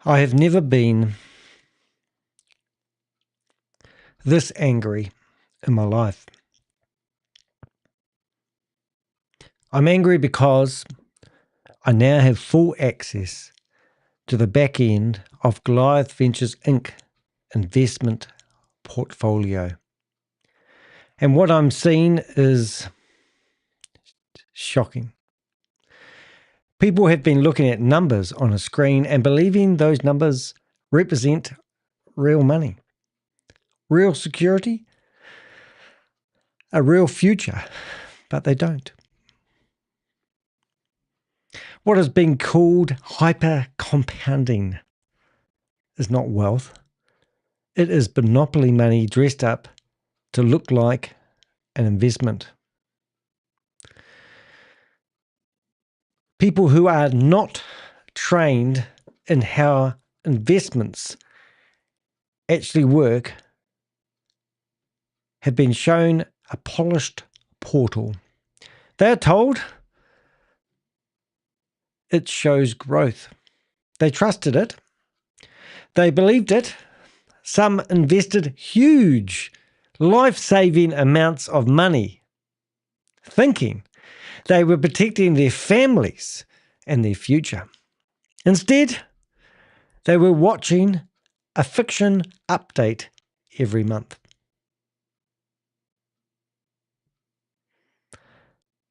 I have never been this angry in my life. I'm angry because I now have full access to the back end of Goliath Ventures Inc. investment portfolio. And what I'm seeing is shocking. People have been looking at numbers on a screen and believing those numbers represent real money, real security, a real future, but they don't. What is being called hyper compounding is not wealth. It is monopoly money dressed up to look like an investment. People who are not trained in how investments actually work have been shown a polished portal. They are told it shows growth. They trusted it. They believed it. Some invested huge, life-saving amounts of money, thinking they were protecting their families and their future. Instead, they were watching a fiction update every month.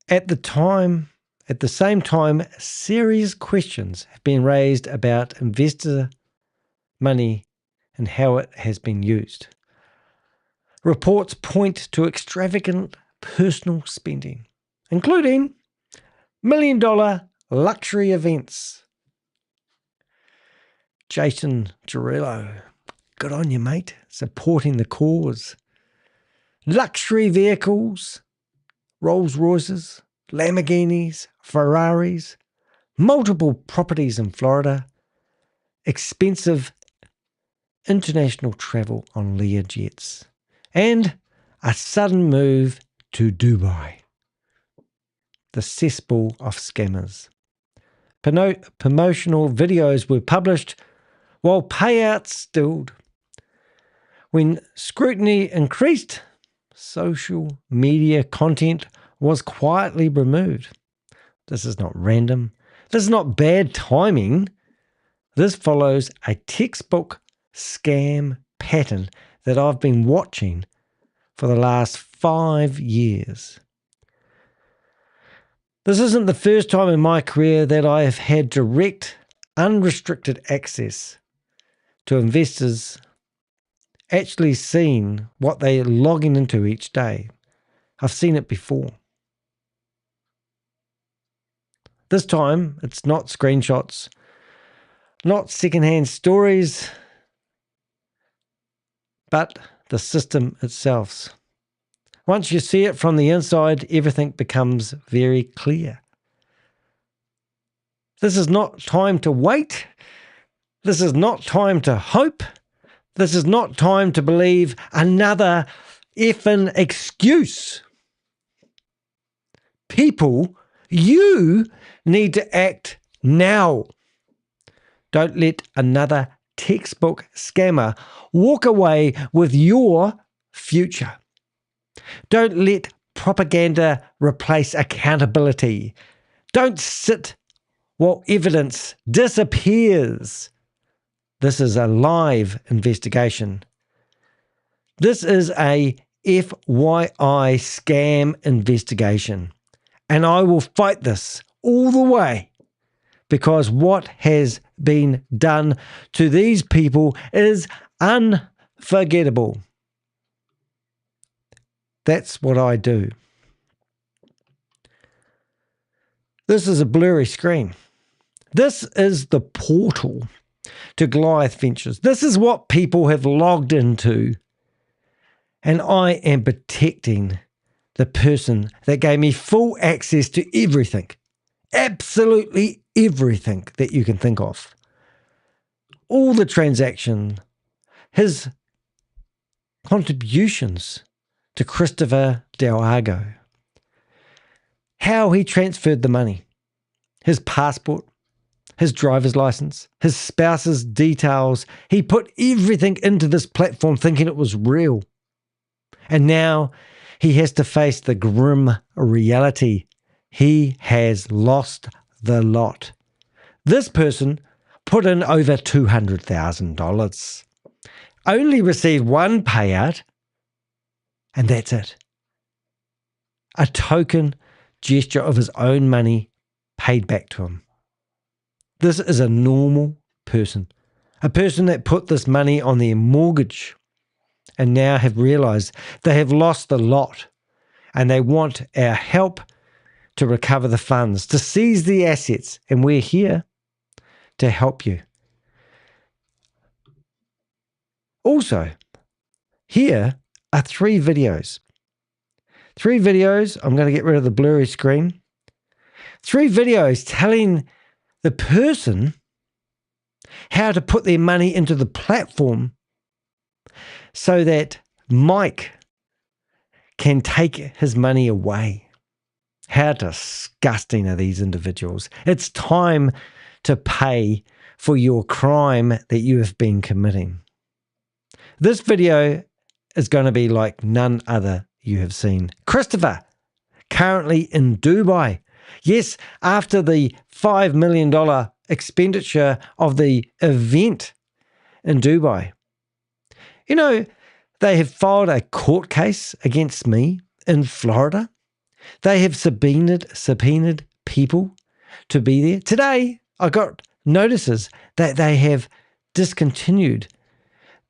At the same time, serious questions have been raised about investor money and how it has been used. Reports point to extravagant personal spending, including million-dollar luxury events. Jason Girillo, good on you, mate, supporting the cause. Luxury vehicles, Rolls Royces, Lamborghinis, Ferraris, multiple properties in Florida, expensive international travel on Lear jets, and a sudden move to Dubai, the cesspool of scammers. Promotional videos were published while payouts stalled. When scrutiny increased, social media content was quietly removed. This is not random. This is not bad timing. This follows a textbook scam pattern that I've been watching for the last 5 years. This isn't the first time in my career that I have had direct, unrestricted access to investors actually seeing what they're logging into each day. I've seen it before. This time, it's not screenshots, not secondhand stories, but the system itself. Once you see it from the inside, everything becomes very clear. This is not time to wait. This is not time to hope. This is not time to believe another effing excuse. People, you need to act now. Don't let another textbook scammer walk away with your future. Don't let propaganda replace accountability. Don't sit while evidence disappears. This is a live investigation. This is a FYI scam investigation. And I will fight this all the way because what has been done to these people is unforgettable. That's what I do. This is a blurry screen. This is the portal to Goliath Ventures. This is what people have logged into. And I am protecting the person that gave me full access to everything. Absolutely everything that you can think of. All the transaction, his contributions to Christopher Del Argo, how he transferred the money, his passport, his driver's license, his spouse's details. He put everything into this platform thinking it was real. And now he has to face the grim reality. He has lost the lot. This person put in over $200,000, only received one payout, and that's it. A token gesture of his own money paid back to him. This is a normal person, a person that put this money on their mortgage and now have realized they have lost the lot and they want our help to recover the funds, to seize the assets, and we're here to help you. Also, here are 3 videos. 3 videos, I'm going to get rid of the blurry screen. 3 videos telling the person how to put their money into the platform so that Mike can take his money away. How disgusting are these individuals? It's time to pay for your crime that you have been committing. This video is going to be like none other you have seen. Christopher, currently in Dubai. Yes, after the $5 million expenditure of the event in Dubai. You know, they have filed a court case against me in Florida. They have subpoenaed people to be there. Today, I got notices that they have discontinued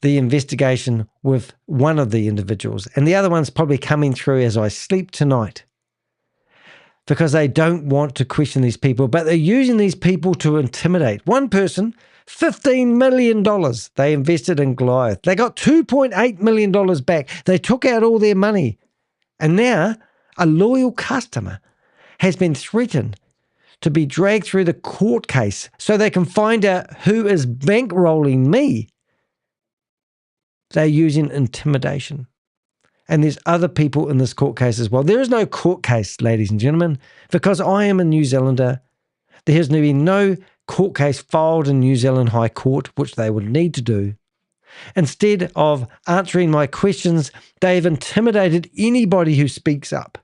the investigation with one of the individuals, and the other one's probably coming through as I sleep tonight, because they don't want to question these people, but they're using these people to intimidate. One person, $15 million they invested in Goliath. They got $2.8 million back. They took out all their money. And now a loyal customer has been threatened to be dragged through the court case so they can find out who is bankrolling me. They're using intimidation. And there's other people in this court case as well. There is no court case, ladies and gentlemen, because I am a New Zealander. There has been no court case filed in New Zealand High Court, which they would need to do. Instead of answering my questions, they've intimidated anybody who speaks up.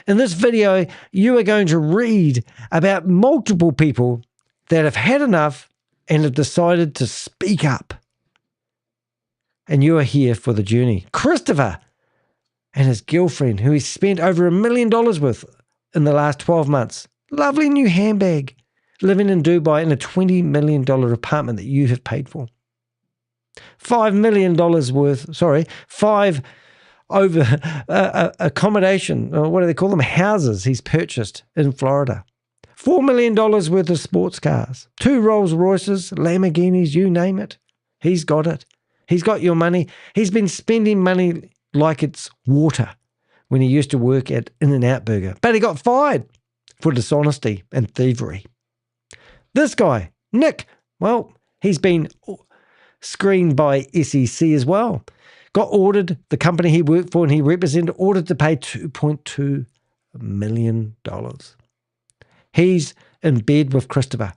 In this video, you are going to read about multiple people that have had enough and have decided to speak up. And you are here for the journey. Christopher and his girlfriend, who he spent over $1 million with in the last 12 months. Lovely new handbag, living in Dubai in a $20 million apartment that you have paid for. $5 million worth, accommodation, or what do they call them, houses he's purchased in Florida. $4 million worth of sports cars, 2 Rolls Royces, Lamborghinis, you name it. He's got it. He's got your money. He's been spending money like it's water when he used to work at In-N-Out Burger. But he got fired for dishonesty and thievery. This guy, Nick, well, he's been screened by SEC as well. Got ordered, the company he worked for and he represented, ordered to pay $2.2 million. He's in bed with Christopher.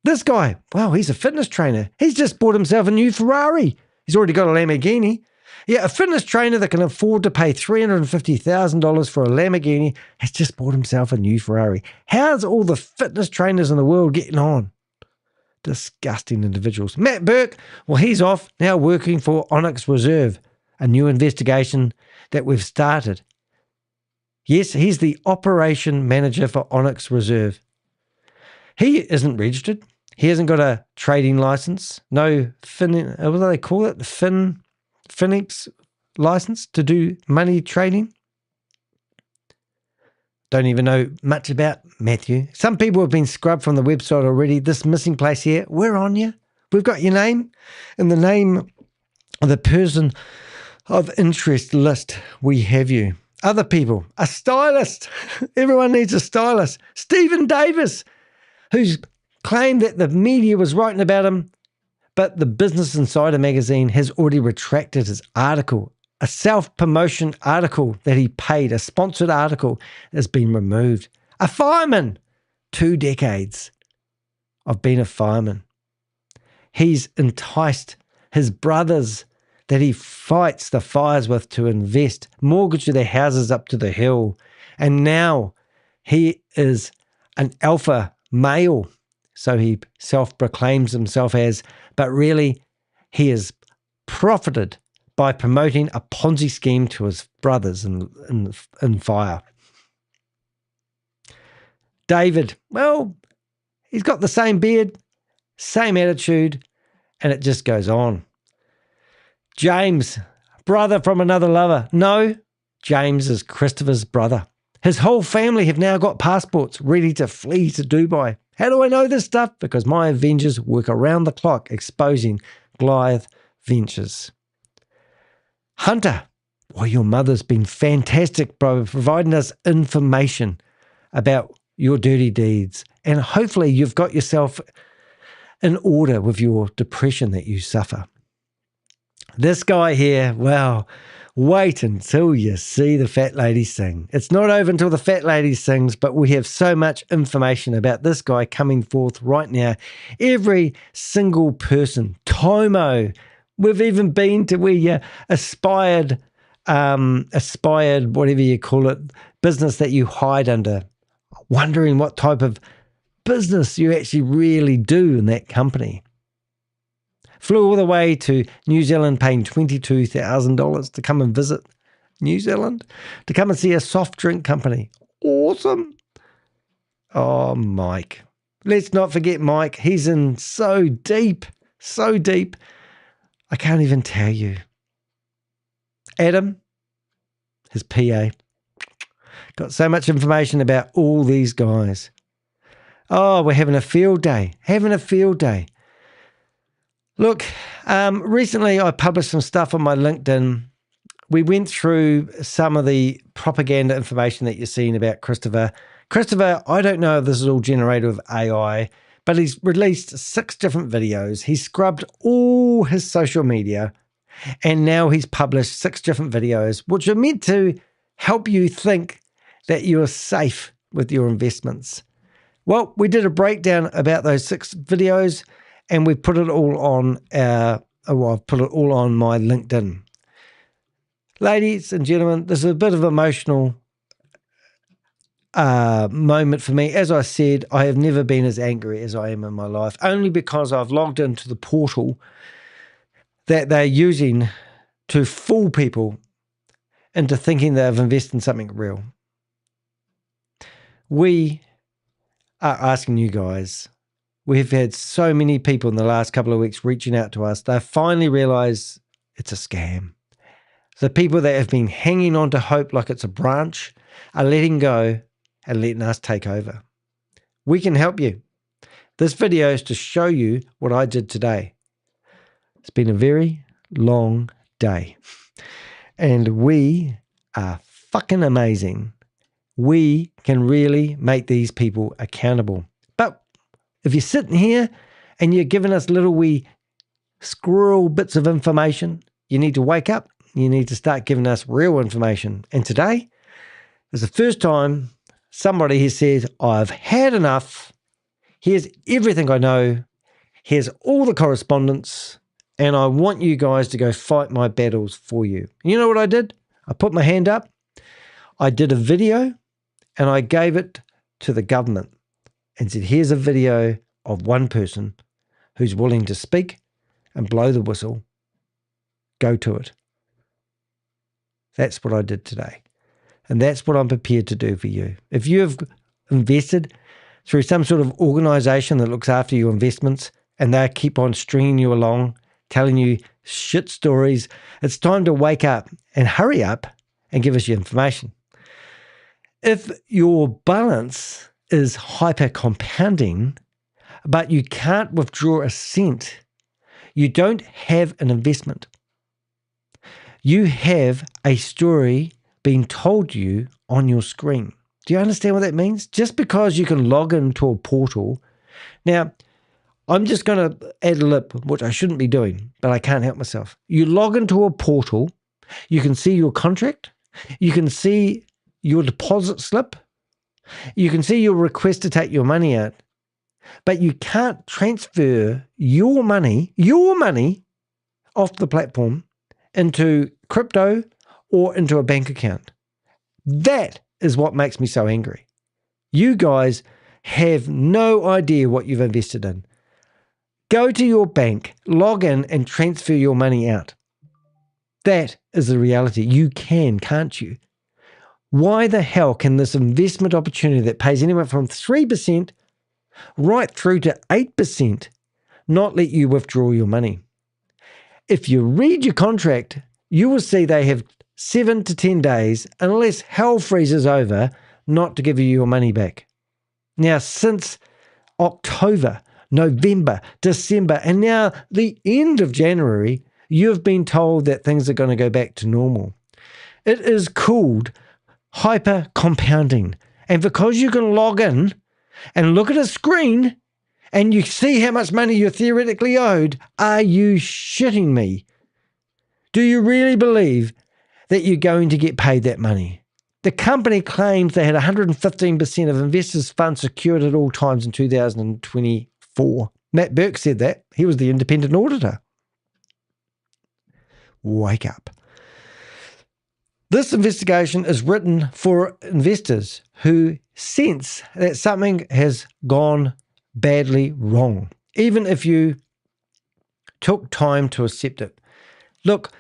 This guy, wow, he's a fitness trainer. He's just bought himself a new Ferrari. He's already got a Lamborghini. Yeah, a fitness trainer that can afford to pay $350,000 for a Lamborghini has just bought himself a new Ferrari. How's all the fitness trainers in the world getting on? Disgusting individuals. Matt Burke, well, he's off now working for Onyx Reserve, a new investigation that we've started. Yes, he's the operation manager for Onyx Reserve. He isn't registered. He hasn't got a trading license. No what do they call it? The Phoenix license to do money trading. Don't even know much about Matthew. Some people have been scrubbed from the website already. This missing place here, we're on you. We've got your name and the name of the person of interest list. We have you. Other people, a stylist. Everyone needs a stylist. Stephen Davis, who's claimed that the media was writing about him, but the Business Insider magazine has already retracted his article. A self-promotion article that he paid, a sponsored article, has been removed. A fireman, 2 decades. of being a fireman. He's enticed his brothers that he fights the fires with to invest, mortgage their houses up to the hill. And now he is an alpha male, so he self-proclaims himself as, but really he has profited by promoting a Ponzi scheme to his brothers in fire. David, well, he's got the same beard, same attitude, and it just goes on. James, brother from another lover. No, James is Christopher's brother. His whole family have now got passports ready to flee to Dubai. How do I know this stuff? Because my Avengers work around the clock exposing Goliath Ventures. Hunter, well, your mother's been fantastic, bro, providing us information about your dirty deeds. And hopefully you've got yourself in order with your depression that you suffer. This guy here, well, wait until you see the fat lady sing. It's not over until the fat lady sings, but we have so much information about this guy coming forth right now. Every single person, Tomo, we've even been to where you aspired, whatever you call it, business that you hide under, wondering what type of business you actually really do in that company. Flew all the way to New Zealand paying $22,000 to come and visit New Zealand, to come and see a soft drink company. Awesome. Oh, Mike. Let's not forget Mike. He's in so deep, so deep. I can't even tell you. Adam, his PA, got so much information about all these guys. Oh, we're having a field day, Look, recently I published some stuff on my LinkedIn. We went through some of the propaganda information that you're seeing about Christopher. Christopher, I don't know if this is all generated with AI, but he's released 6 different videos. He scrubbed all his social media, and now he's published 6 different videos, which are meant to help you think that you're safe with your investments. Well, we did a breakdown about those 6 videos, and we put it all on I've put it all on my LinkedIn. Ladies and gentlemen, this is a bit of an emotional moment for me. As I said, I have never been as angry as I am in my life, only because I've logged into the portal that they're using to fool people into thinking they've invested in something real. We are asking you guys. We've had so many people in the last couple of weeks reaching out to us. They've finally realized it's a scam. The people that have been hanging on to hope like it's a branch are letting go and letting us take over. We can help you. This video is to show you what I did today. It's been a very long day, and we are fucking amazing. We can really make these people accountable. But if you're sitting here and you're giving us little wee squirrel bits of information, you need to wake up. You need to start giving us real information. And today is the first time somebody has said, I've had enough. Here's everything I know. Here's all the correspondence. And I want you guys to go fight my battles for you. And you know what I did? I put my hand up. I did a video and I gave it to the government and said, here's a video of one person who's willing to speak and blow the whistle. Go to it. That's what I did today. And that's what I'm prepared to do for you. If you have invested through some sort of organization that looks after your investments and they keep on stringing you along, telling you shit stories, it's time to wake up and hurry up and give us your information. If your balance is hyper compounding, but you can't withdraw a cent, you don't have an investment. You have a story being told to you on your screen. Do you understand what that means? Just because you can log into a portal. Now, I'm just going to ad lib, which I shouldn't be doing, but I can't help myself. You log into a portal, you can see your contract, you can see your deposit slip, you can see your request to take your money out, but you can't transfer your money off the platform into crypto or into a bank account. That is what makes me so angry. You guys have no idea what you've invested in. Go to your bank, log in, and transfer your money out. That is the reality. You can, can't you? Why the hell can this investment opportunity that pays anywhere from 3% right through to 8% not let you withdraw your money? If you read your contract, you will see they have 7 to 10 days, unless hell freezes over, not to give you your money back. Now, since October, November, December, and now the end of January, you've been told that things are going to go back to normal. It is called hyper compounding. And because you can log in and look at a screen and you see how much money you're theoretically owed, are you shitting me? Do you really believe that you're going to get paid that money? The company claims they had 115% of investors' funds secured at all times in 2024. Matt Burke said that. He was the independent auditor. Wake up. This investigation is written for investors who sense that something has gone badly wrong, even if you took time to accept it. Look,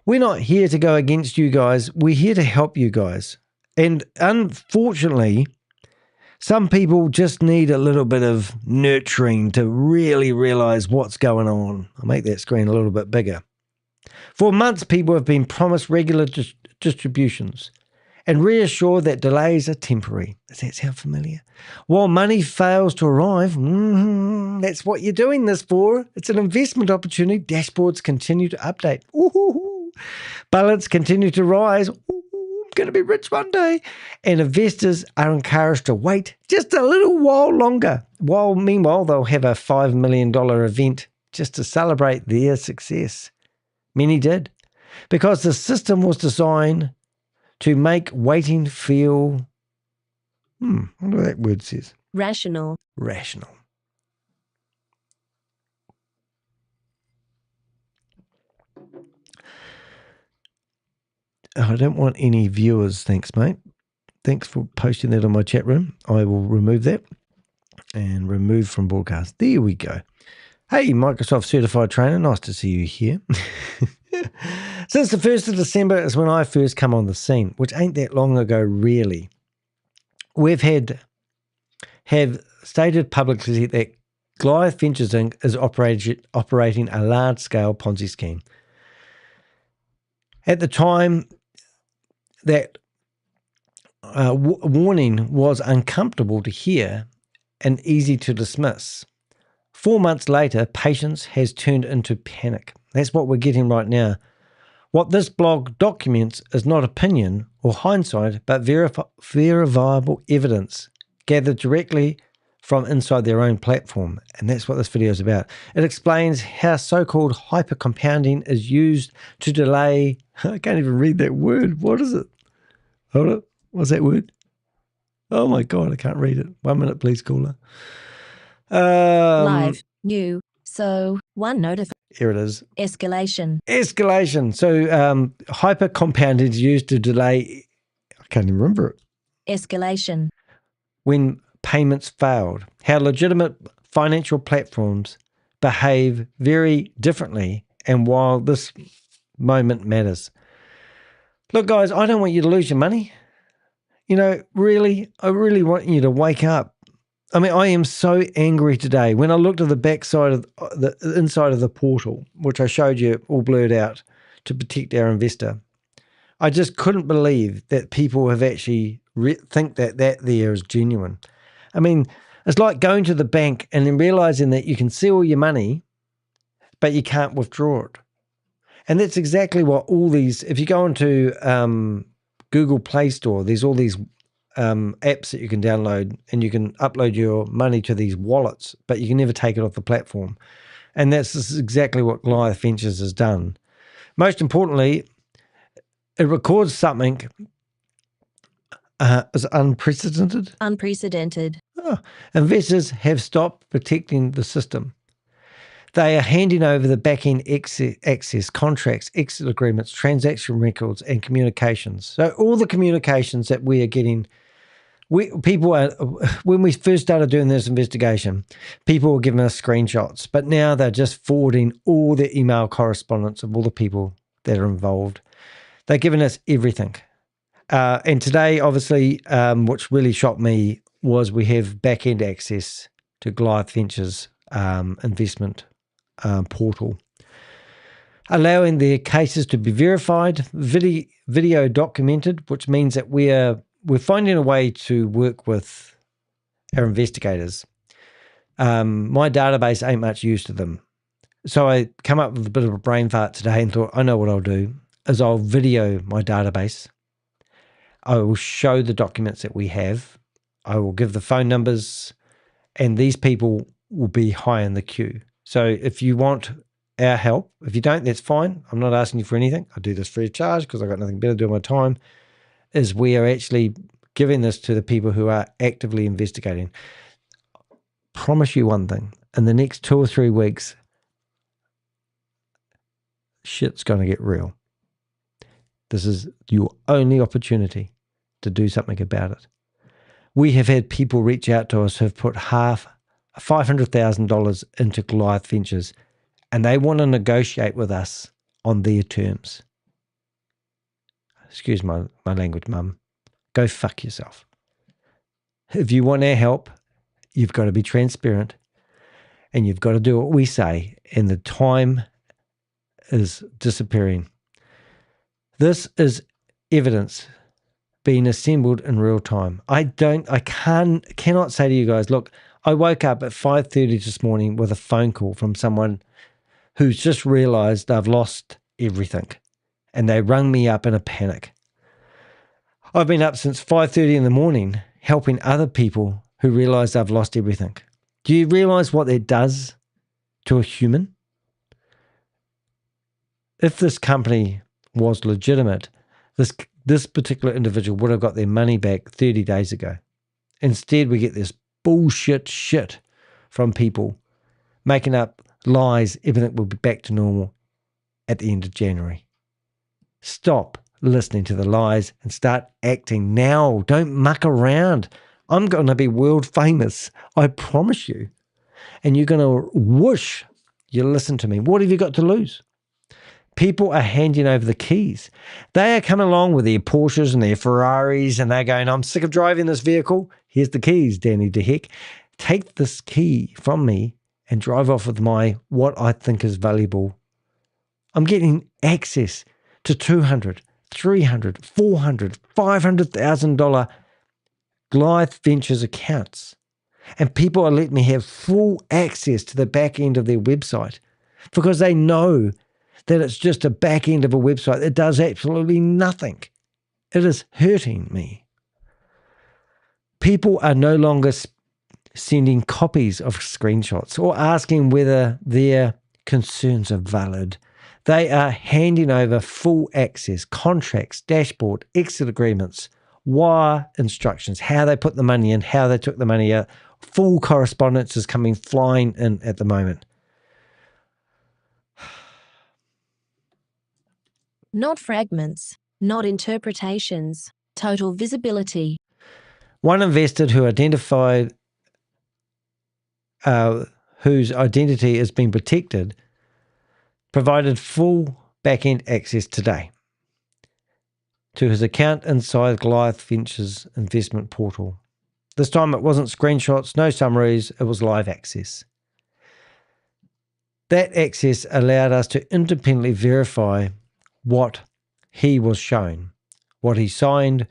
we're not here to go against you guys. We're here to help you guys. And unfortunately, some people just need a little bit of nurturing to really realize what's going on. I'll make that screen a little bit bigger. For months, people have been promised regular distributions and reassured that delays are temporary. Does that sound familiar? While money fails to arrive, that's what you're doing this for. It's an investment opportunity. Dashboards continue to update. Balance continue to rise. I'm going to be rich one day. And investors are encouraged to wait just a little while longer. Meanwhile, they'll have a $5 million event just to celebrate their success. Many did, because the system was designed to make waiting feel, I wonder what that word says. Rational. I don't want any viewers. Thanks, mate. Thanks for posting that on my chat room. I will remove that and remove from broadcast. There we go. Hey, Microsoft certified trainer. Nice to see you here. Since the 1st of December is when I first come on the scene, which ain't that long ago, really. We've have stated publicly that Goliath Ventures Inc. is operating a large-scale Ponzi scheme. At the time, that warning was uncomfortable to hear and easy to dismiss. 4 months later, patience has turned into panic. That's what we're getting right now. What this blog documents is not opinion or hindsight, but verifiable evidence gathered directly from inside their own platform. And that's what this video is about. It explains how so-called hyper-compounding is used to delay. I can't even read that word. What is it? Hold it. What's that word? Oh my God, I can't read it. 1 minute, please, caller. Live. New. So, one notification. Here it is. Escalation. So hyper compounding is used to delay, I can't even remember it. Escalation. When payments failed. How legitimate financial platforms behave very differently and while this moment matters. Look, guys, I don't want you to lose your money. You know, really, I really want you to wake up. I mean, I am so angry today. When I looked at the backside of the inside of the portal, which I showed you all blurred out to protect our investor, I just couldn't believe that people have actually think that there is genuine. I mean, it's like going to the bank and then realizing that you can see all your money, but you can't withdraw it. And that's exactly what all these, if you go into Google Play Store, there's all these apps that you can download and you can upload your money to these wallets, but you can never take it off the platform. And this is exactly what Goliath Ventures has done. Most importantly, it records something Is unprecedented. Unprecedented. Oh, investors have stopped protecting the system. They are handing over the back-end access, contracts, exit agreements, transaction records, and communications. So all the communications that we are getting, when we first started doing this investigation, people were giving us screenshots, but now they're just forwarding all the email correspondence of all the people that are involved. They're giving us everything. And today, obviously, which really shocked me was we have back-end access to Goliath Ventures investment portal, allowing their cases to be verified, video documented, which means that we're finding a way to work with our investigators. My database ain't much use to them. So I come up with a bit of a brain fart today and thought, I know what I'll do is I'll video my database. I will show the documents that we have. I will give the phone numbers, and these people will be high in the queue. So if you want our help, if you don't, that's fine. I'm not asking you for anything. I do this free of charge because I've got nothing better to do with my time, is we are actually giving this to the people who are actively investigating. Promise you one thing, in the next 2 or 3 weeks, shit's going to get real. This is your only opportunity to do something about it. We have had people reach out to us who have put $500,000 into Goliath Ventures, and they want to negotiate with us on their terms. Excuse my language, Mum. Go fuck yourself. If you want our help, you've got to be transparent, and you've got to do what we say, and the time is disappearing. This is evidence being assembled in real time. I cannot say to you guys, look, I woke up at 5:30 this morning with a phone call from someone who's just realized they've lost everything, and they rung me up in a panic. I've been up since 5:30 in the morning helping other people who realize they've lost everything. Do you realize what that does to a human? If this company was legitimate, this particular individual would have got their money back 30 days ago. Instead, we get this bullshit shit from people making up lies, everything will be back to normal at the end of January. Stop listening to the lies and start acting now. Don't muck around. I'm going to be world famous. I promise you. And you're going to wish you listened to me. What have you got to lose? People are handing over the keys. They are coming along with their Porsches and their Ferraris, and they're going, I'm sick of driving this vehicle. Here's the keys, Danny DeHeck. Take this key from me and drive off with what I think is valuable. I'm getting access to $200,000, $300,000, $400,000, $500,000 Goliath Ventures accounts. And people are letting me have full access to the back end of their website because they know that it's just a back end of a website that does absolutely nothing. It is hurting me. People are no longer sending copies of screenshots or asking whether their concerns are valid. They are handing over full access, contracts, dashboard, exit agreements, wire instructions, how they put the money in, how they took the money out. Full correspondence is coming flying in at the moment. Not fragments, not interpretations, total visibility. One investor who identified whose identity has been protected provided full back-end access today to his account inside Goliath Ventures investment portal. This time it wasn't screenshots, no summaries, it was live access. That access allowed us to independently verify what he was shown, what he signed,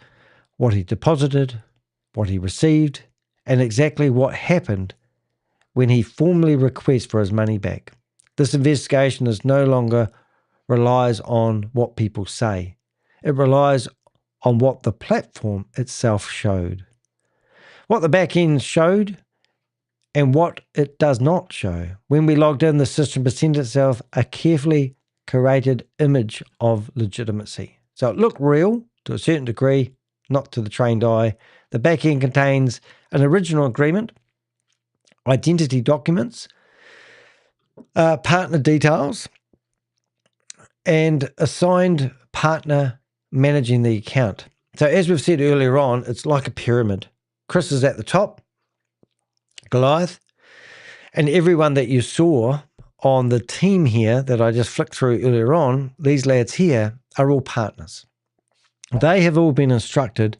what he deposited, what he received, and exactly what happened when he formally requests for his money back. This investigation is no longer relies on what people say. It relies on what the platform itself showed. What the back end showed and what it does not show. When we logged in, the system presented itself a carefully curated image of legitimacy. So it looked real to a certain degree, not to the trained eye. The backend contains an original agreement, identity documents, partner details, and assigned partner managing the account. So as we've said earlier on, it's like a pyramid. Chris is at the top, Goliath, and everyone that you saw on the team here that I just flicked through earlier on, these lads here are all partners. They have all been instructed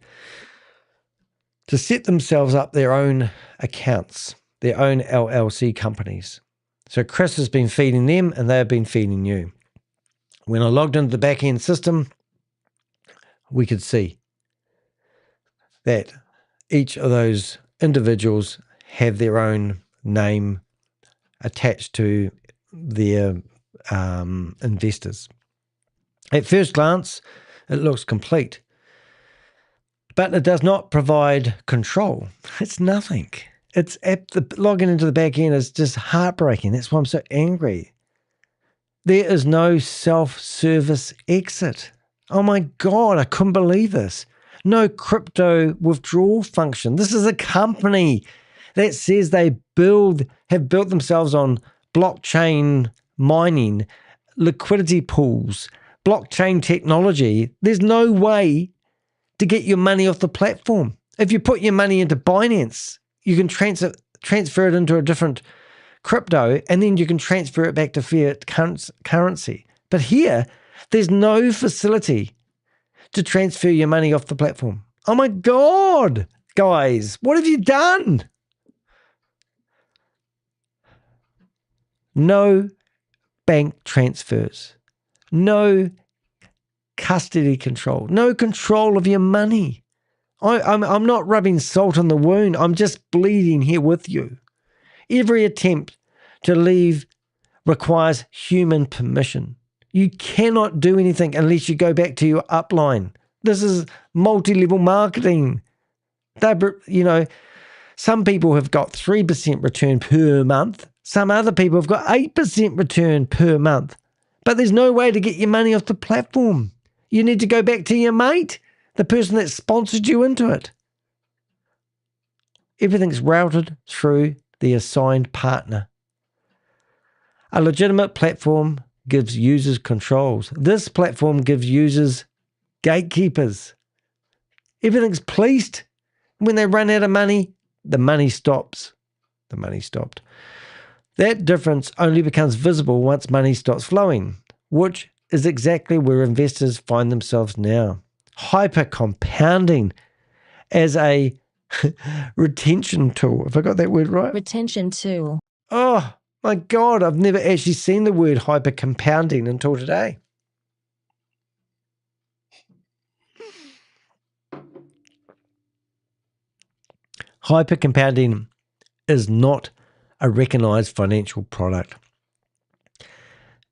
to set themselves up their own accounts, their own LLC companies. So Chris has been feeding them and they've been feeding you. When I logged into the back-end system, we could see that each of those individuals have their own name attached to their investors. At first glance, it looks complete, but it does not provide control. It's nothing. The logging into the back end is just heartbreaking. That's why I'm so angry. There is no self-service exit. Oh my God, I couldn't believe this. No crypto withdrawal function. This is a company that says they have built themselves on blockchain mining, liquidity pools, blockchain technology. There's no way to get your money off the platform. If you put your money into Binance, you can transfer it into a different crypto, and then you can transfer it back to fiat currency. But here, there's no facility to transfer your money off the platform. Oh my God, guys, what have you done? No bank transfers, no custody control, no control of your money. I'm not rubbing salt on the wound. I'm just bleeding here with you. Every attempt to leave requires human permission. You cannot do anything unless you go back to your upline. This is multi-level marketing. Some people have got 3% return per month. Some other people have got 8% return per month. But there's no way to get your money off the platform. You need to go back to your mate, the person that sponsored you into it. Everything's routed through the assigned partner. A legitimate platform gives users controls. This platform gives users gatekeepers. Everything's policed. When they run out of money, the money stops. The money stopped. That difference only becomes visible once money stops flowing, which is exactly where investors find themselves now. Hyper compounding as a retention tool. Have I got that word right? Retention tool. Oh my God, I've never actually seen the word hyper compounding until today. Hyper compounding is not a recognized financial product.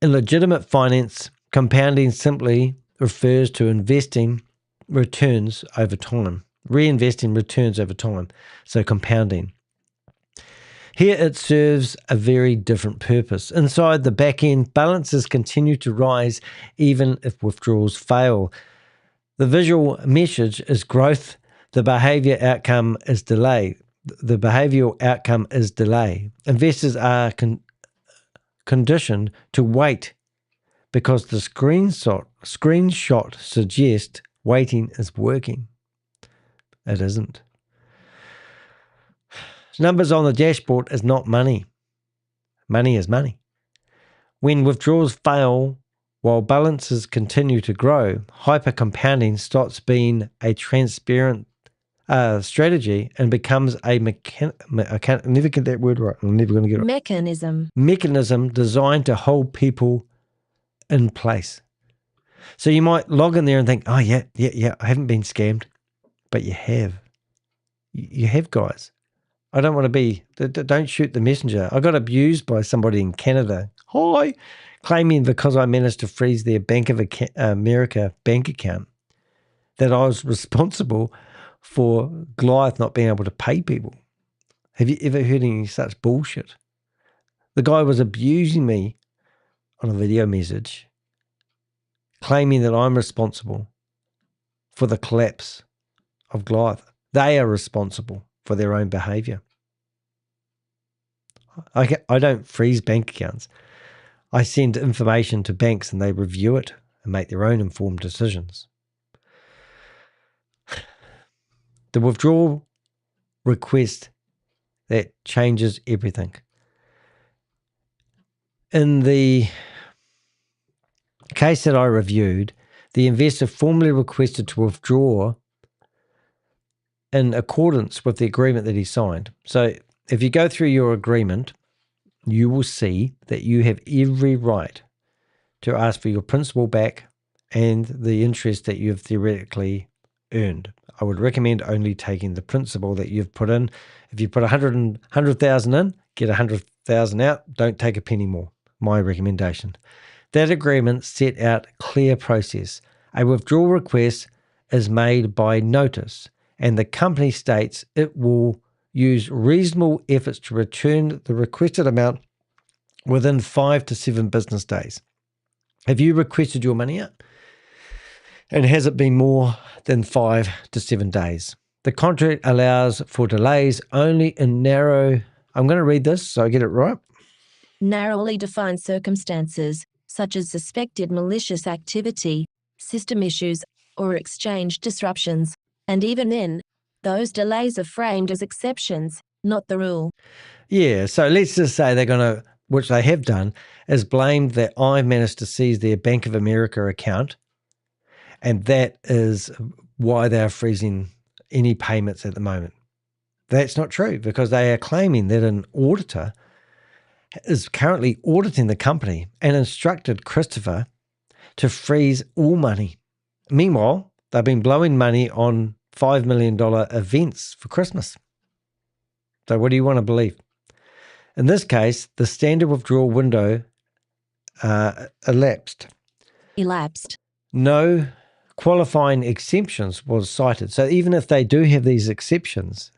In legitimate finance, compounding simply refers to investing returns over time, reinvesting returns over time. So compounding. Here it serves a very different purpose. Inside the back end, balances continue to rise even if withdrawals fail. The visual message is growth. The behavior outcome is delay. The behavioral outcome is delay. Investors are conditioned to wait because the screenshot suggests waiting is working. It isn't. Numbers on the dashboard is not money. Money is money. When withdrawals fail while balances continue to grow, hyper-compounding stops being a transparent strategy and becomes I can't never get that word right. I'm never going to get it. Mechanism designed to hold people in place. So you might log in there and think, oh, yeah, I haven't been scammed. But you have. You have, guys. I don't want to be, don't shoot the messenger. I got abused by somebody in Canada. Hi. Claiming because I managed to freeze their Bank of America bank account that I was responsible for Goliath not being able to pay people. Have you ever heard any such bullshit? The guy was abusing me on a video message, claiming that I'm responsible for the collapse of Goliath. They are responsible for their own behavior. I don't freeze bank accounts. I send information to banks and they review it and make their own informed decisions. The withdrawal request, that changes everything. In the case that I reviewed, the investor formally requested to withdraw in accordance with the agreement that he signed. So if you go through your agreement, you will see that you have every right to ask for your principal back and the interest that you have theoretically earned. I would recommend only taking the principal that you've put in. If you put 100,000 in, get 100,000 out. Don't take a penny more. My recommendation. That agreement set out a clear process. A withdrawal request is made by notice, and the company states it will use reasonable efforts to return the requested amount within 5 to 7 business days. Have you requested your money out? And has it been more than 5 to 7 days? The contract allows for delays only in narrow, I'm going to read this so I get it right. Narrowly defined circumstances, such as suspected malicious activity, system issues, or exchange disruptions. And even then, those delays are framed as exceptions, not the rule. Yeah, so let's just say they're going to, which they have done, is blamed that I managed to seize their Bank of America account, and that is why they're freezing any payments at the moment. That's not true, because they are claiming that an auditor is currently auditing the company and instructed Christopher to freeze all money. Meanwhile, they've been blowing money on $5 million events for Christmas. So what do you want to believe? In this case, the standard withdrawal window elapsed. No qualifying exemptions was cited. So even if they do have these exceptions,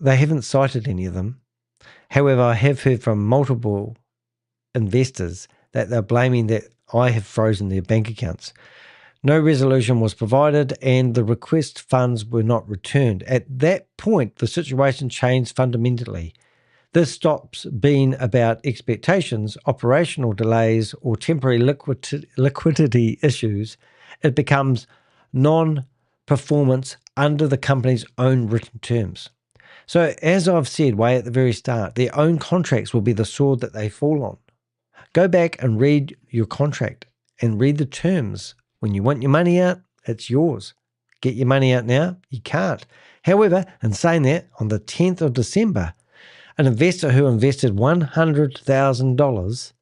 they haven't cited any of them. However, I have heard from multiple investors that they're blaming that I have frozen their bank accounts. No resolution was provided and the request funds were not returned. At that point, the situation changed fundamentally. This stops being about expectations, operational delays, or temporary liquidity issues. It becomes non-performance under the company's own written terms. So as I've said way at the very start, their own contracts will be the sword that they fall on. Go back and read your contract and read the terms. When you want your money out, it's yours. Get your money out now? You can't. However, in saying that, on the 10th of December, an investor who invested $100,000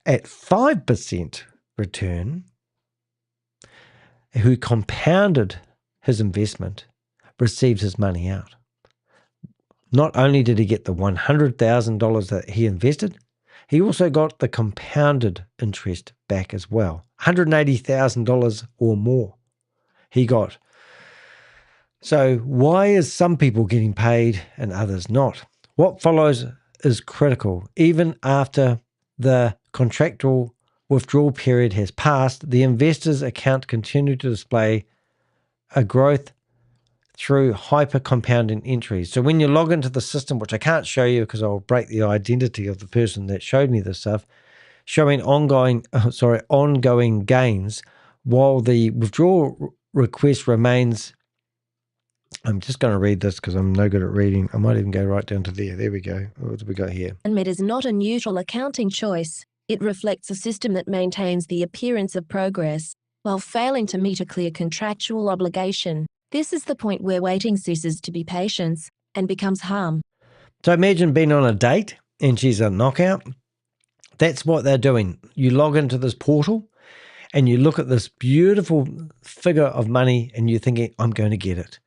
at 5% return, who compounded his investment, received his money out. Not only did he get the $100,000 that he invested, he also got the compounded interest back as well. $180,000 or more he got. So why is some people getting paid and others not? What follows is critical. Even after the contractual withdrawal period has passed, the investor's account continued to display a growth through hyper-compounding entries. So when you log into the system, which I can't show you because I'll break the identity of the person that showed me this stuff, showing ongoing gains while the withdrawal request remains. I'm just going to read this because I'm no good at reading. I might even go right down to there. There we go. What do we got here? It is not a neutral accounting choice. It reflects a system that maintains the appearance of progress while failing to meet a clear contractual obligation. This is the point where waiting ceases to be patience and becomes harm. So imagine being on a date and she's a knockout. That's what they're doing. You log into this portal and you look at this beautiful figure of money and you're thinking, I'm going to get it.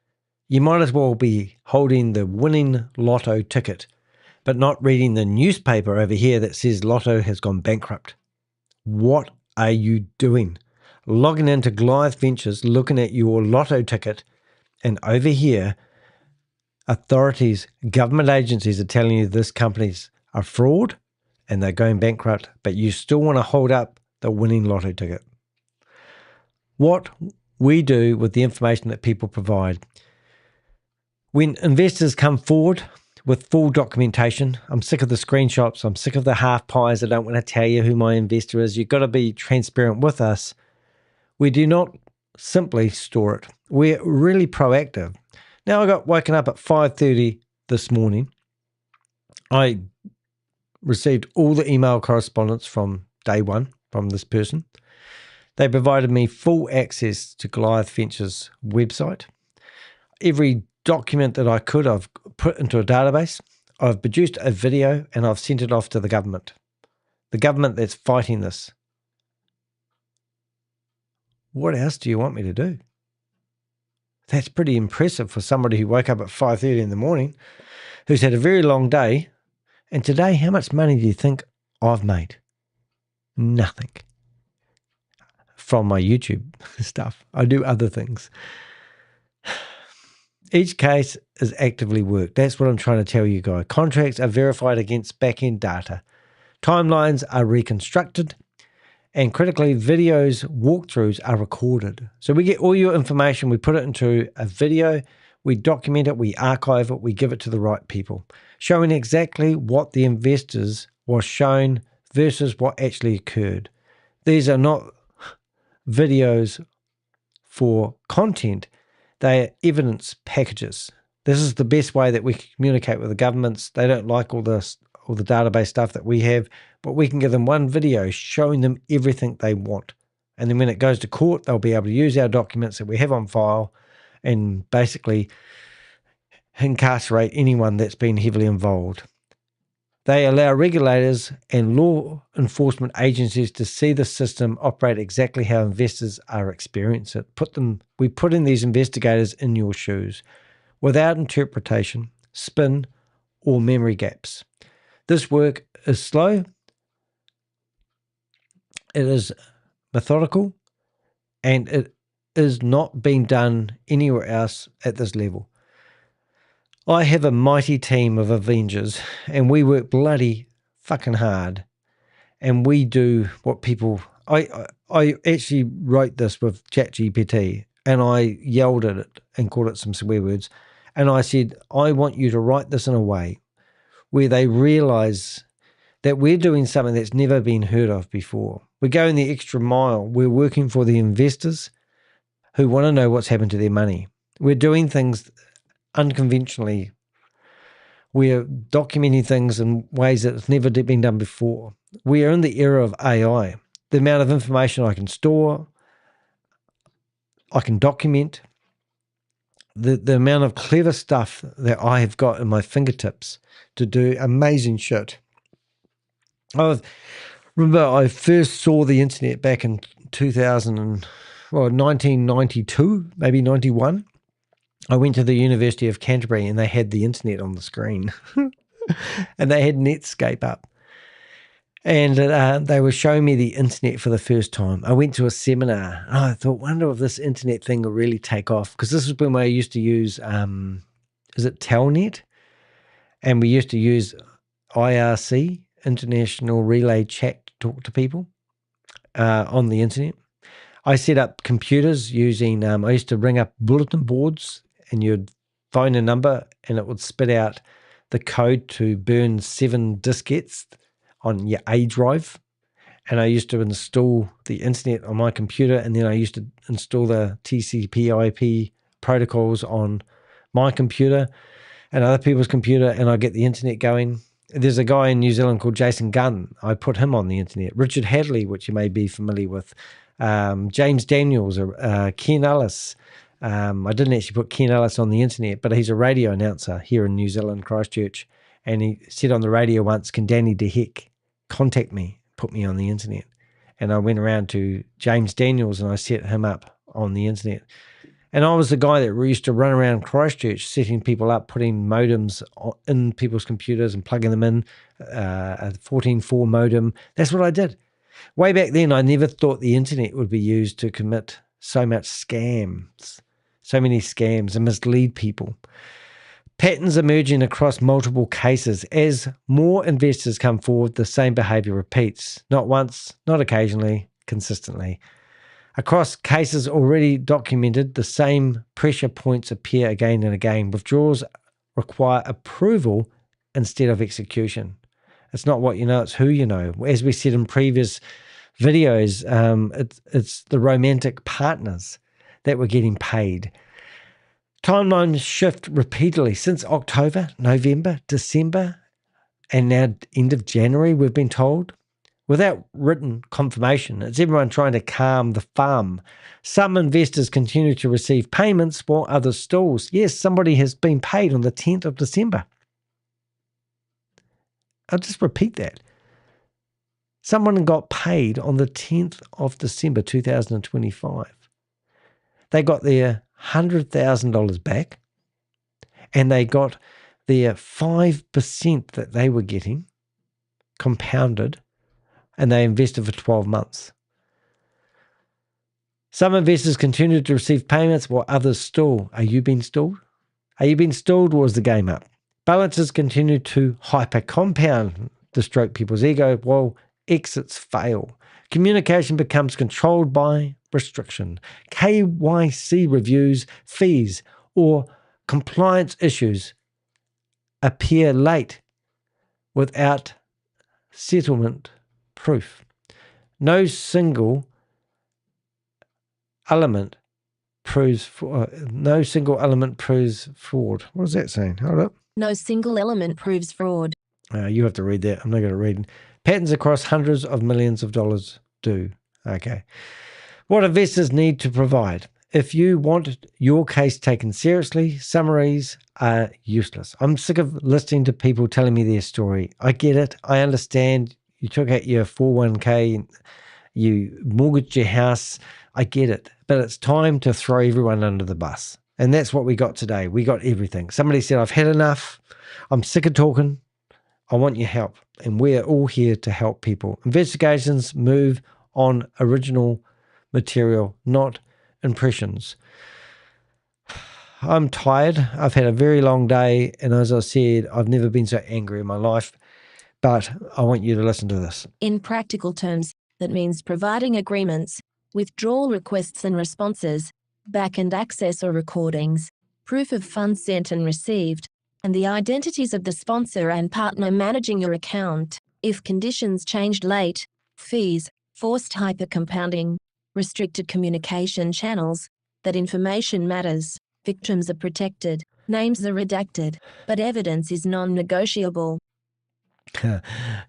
You might as well be holding the winning lotto ticket, but not reading the newspaper over here that says Lotto has gone bankrupt. What are you doing? Logging into Goliath Ventures, looking at your lotto ticket, and over here, authorities, government agencies are telling you this company's a fraud and they're going bankrupt, but you still want to hold up the winning lotto ticket. What we do with the information that people provide, When investors come forward with full documentation, I'm sick of the screenshots, I'm sick of the half pies. I don't want to tell you who my investor is. You've got to be transparent with us. We do not simply store it. We're really proactive. Now, I got woken up at 5:30 this morning. I received all the email correspondence from day one from this person. They provided me full access to Goliath Ventures website. Every document that I could, I've put into a database. I've produced a video and I've sent it off to the government that's fighting this. What else do you want me to do? That's pretty impressive for somebody who woke up at 5:30 in the morning, who's had a very long day. And today, how much money do you think I've made? Nothing. From my YouTube stuff. I do other things. Each case is actively worked. That's what I'm trying to tell you guys. Contracts are verified against backend data. Timelines are reconstructed. And critically, videos, walkthroughs are recorded. So we get all your information, we put it into a video, we document it, we archive it, we give it to the right people, showing exactly what the investors was shown versus what actually occurred. These are not videos for content, they are evidence packages. This is the best way that we can communicate with the governments. They don't like all the database stuff that we have, but we can give them one video showing them everything they want. And then when it goes to court, they'll be able to use our documents that we have on file and basically incarcerate anyone that's been heavily involved. They allow regulators and law enforcement agencies to see the system operate exactly how investors are experiencing it. We put in these investigators in your shoes without interpretation, spin, or memory gaps. This work is slow, it is methodical, and it is not being done anywhere else at this level. I have a mighty team of Avengers, and we work bloody fucking hard, and we do what people... I actually wrote this with ChatGPT, and I yelled at it and called it some swear words, and I said, I want you to write this in a way where they realize that we're doing something that's never been heard of before. We're going the extra mile. We're working for the investors who want to know what's happened to their money. We're doing things unconventionally. We're documenting things in ways that have never been done before. We are in the era of AI. The amount of information I can store, I can document, the amount of clever stuff that I have got in my fingertips to do amazing shit. I remember I first saw the internet back in 1992, maybe 91. I went to the University of Canterbury and they had the internet on the screen and they had Netscape up. And they were showing me the internet for the first time. I went to a seminar and I thought, wonder if this internet thing will really take off. Because this is when I used to use, is it Telnet? And we used to use IRC, International Relay Chat, to talk to people on the internet. I set up computers using, I used to ring up bulletin boards and you'd phone a number and it would spit out the code to burn 7 diskettes on your A drive. And I used to install the internet on my computer, and then I used to install the TCP/IP protocols on my computer and other people's computer, and I get the internet going. There's a guy in New Zealand called Jason Gunn. I put him on the internet. Richard Hadley, which you may be familiar with. James Daniels, Ken Ellis. I didn't actually put Ken Ellis on the internet, but he's a radio announcer here in New Zealand, Christchurch. And he said on the radio once, can Danny DeHeck contact me, put me on the internet? And I went around to James Daniels and I set him up on the internet. And I was the guy that used to run around Christchurch setting people up, putting modems in people's computers and plugging them in, a 14.4 modem. That's what I did. Way back then, I never thought the internet would be used to commit so many scams and mislead people. Patterns emerging across multiple cases. As more investors come forward, the same behavior repeats. Not once, not occasionally, consistently. Across cases already documented, the same pressure points appear again and again. Withdrawals require approval instead of execution. It's not what you know, it's who you know. As we said in previous videos, it's the romantic partners that were getting paid. Timelines shift repeatedly since October, November, December, and now end of January, we've been told. Without written confirmation, it's everyone trying to calm the farm. Some investors continue to receive payments while others stalls. Yes, somebody has been paid on the 10th of December. I'll just repeat that. Someone got paid on the 10th of December 2025. They got their $100,000 back, and they got their 5% that they were getting compounded, and they invested for 12 months. Some investors continue to receive payments while others stall. Are you being stalled? Are you being stalled, or is the game up? Balances continue to hyper compound to stroke people's ego while exits fail. Communication becomes controlled by restriction. KYC reviews, fees, or compliance issues appear late without settlement proof. No single element proves fraud. What is that saying? Hold up. No single element proves fraud. You have to read that. I'm not going to read. Patterns across hundreds of millions of dollars do. Okay. What investors need to provide. If you want your case taken seriously, summaries are useless. I'm sick of listening to people telling me their story. I get it. I understand. You took out your 401k, you mortgaged your house. I get it. But it's time to throw everyone under the bus. And that's what we got today. We got everything. Somebody said, I've had enough. I'm sick of talking. I want your help. And we're all here to help people. Investigations move on original material, not impressions. I'm tired. I've had a very long day. And as I said, I've never been so angry in my life. But I want you to listen to this. In practical terms, that means providing agreements, withdrawal requests and responses, backend access or recordings, proof of funds sent and received, and the identities of the sponsor and partner managing your account. If conditions changed late, fees, forced hypercompounding, restricted communication channels, that information matters. Victims are protected, names are redacted, but evidence is non-negotiable.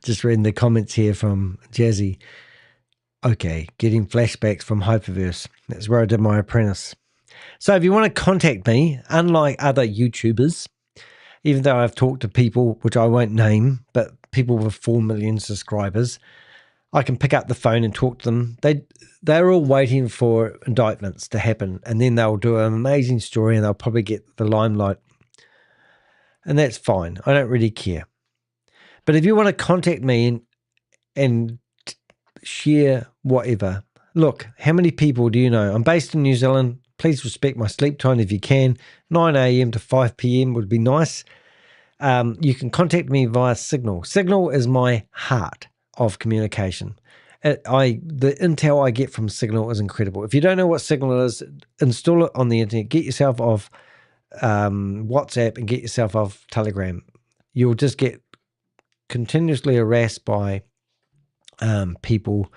Just reading the comments here from Jazzy. Okay, getting flashbacks from Hyperverse. That's where I did my apprentice. So if you want to contact me, unlike other YouTubers, even though I've talked to people, which I won't name, but people with 4 million subscribers, I can pick up the phone and talk to them. They're all waiting for indictments to happen, and then they'll do an amazing story and they'll probably get the limelight. And that's fine. I don't really care. But if you want to contact me and share whatever, look, how many people do you know? I'm based in New Zealand. Please respect my sleep time if you can. 9 a.m. to 5 p.m. would be nice. You can contact me via Signal. Signal is my heart of communication. The intel I get from Signal is incredible. If you don't know what Signal is, install it on the internet. Get yourself off WhatsApp and get yourself off Telegram. You'll just get continuously harassed by people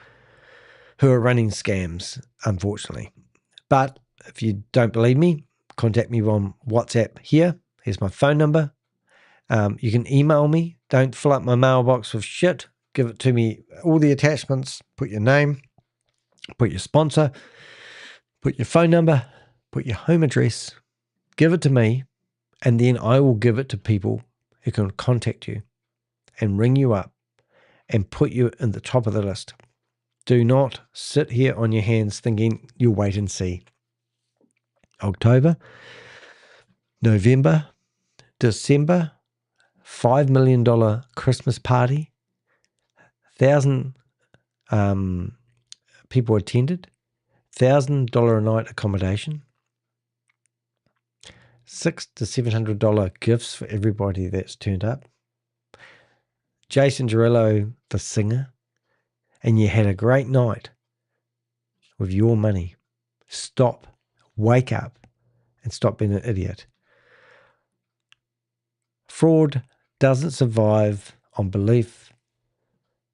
who are running scams, unfortunately. But if you don't believe me, contact me on WhatsApp here. Here's my phone number. You can email me. Don't fill up my mailbox with shit. Give it to me, all the attachments. Put your name, put your sponsor, put your phone number, put your home address. Give it to me, and then I will give it to people who can contact you and ring you up and put you in the top of the list. Do not sit here on your hands thinking you'll wait and see. October, November, December, $5 million Christmas party, 1,000 people attended, $1,000 a night accommodation, $600 to $700 gifts for everybody that's turned up, Jason Derulo, the singer, and you had a great night with your money. Stop, wake up, and stop being an idiot. Fraud doesn't survive on belief.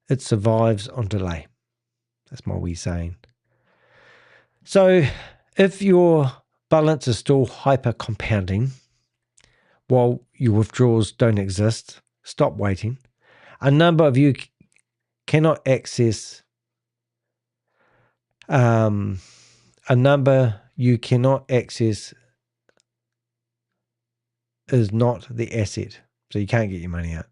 It survives on delay. That's my wee saying. So if your balance is still hyper compounding while your withdrawals don't exist, stop waiting. A number of you cannot access is not the asset. So you can't get your money out.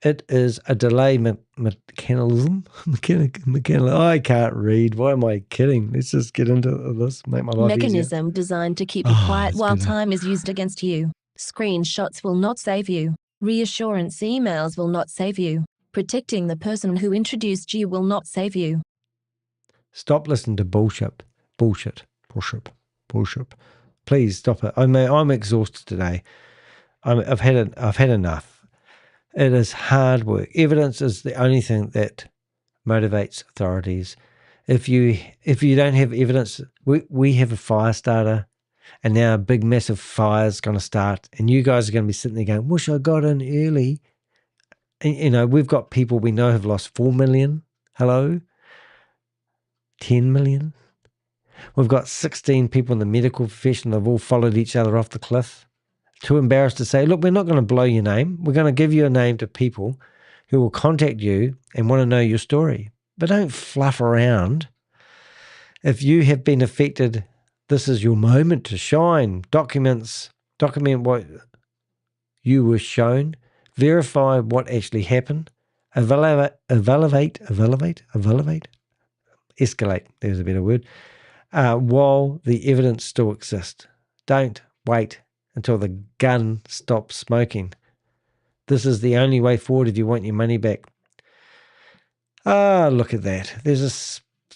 It is a delay mechanism. I can't read. Why am I kidding? Let's just get into this. Make my life Mechanism easier. designed to keep you quiet it's while better. time is used against you. Screenshots will not save you. Reassurance emails will not save you. Protecting the person who introduced you will not save you. Stop listening to bullshit. Please stop it. I'm exhausted today. I've had enough. It is hard work. Evidence is the only thing that motivates authorities. If you don't have evidence, we have a fire starter, and now a big massive fire is going to start, and you guys are going to be sitting there going, "Wish I got in early." And, we've got people we know have lost 4 million. Hello, 10 million. We've got 16 people in the medical profession that have all followed each other off the cliff. Too embarrassed to say, look, we're not going to blow your name. We're going to give you a name to people who will contact you and want to know your story. But don't fluff around. If you have been affected, this is your moment to shine. Document what you were shown. Verify what actually happened. Escalate. There's a better word. While the evidence still exists. Don't wait until the gun stops smoking. This is the only way forward if you want your money back. Look at that. There's a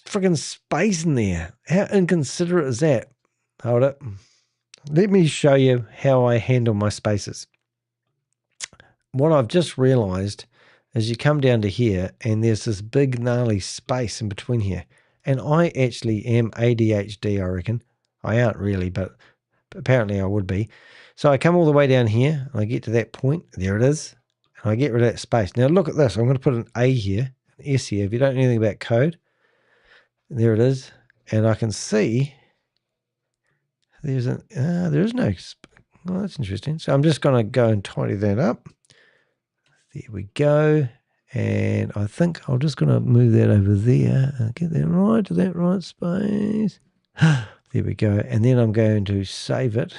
friggin' space in there. How inconsiderate is that? Hold it. Let me show you how I handle my spaces. What I've just realized is you come down to here and there's this big gnarly space in between here. And I actually am ADHD, I reckon. I aren't really, but apparently I would be. So I come all the way down here and I get to that point. There it is. And I get rid of that space. Now look at this. I'm going to put an A here, an S here. If you don't know anything about code, there it is. And I can see there is no, well, that's interesting. So I'm just going to go and tidy that up. There we go. And I think I'm just going to move that over there and get that right to that right space. There we go. And then I'm going to save it.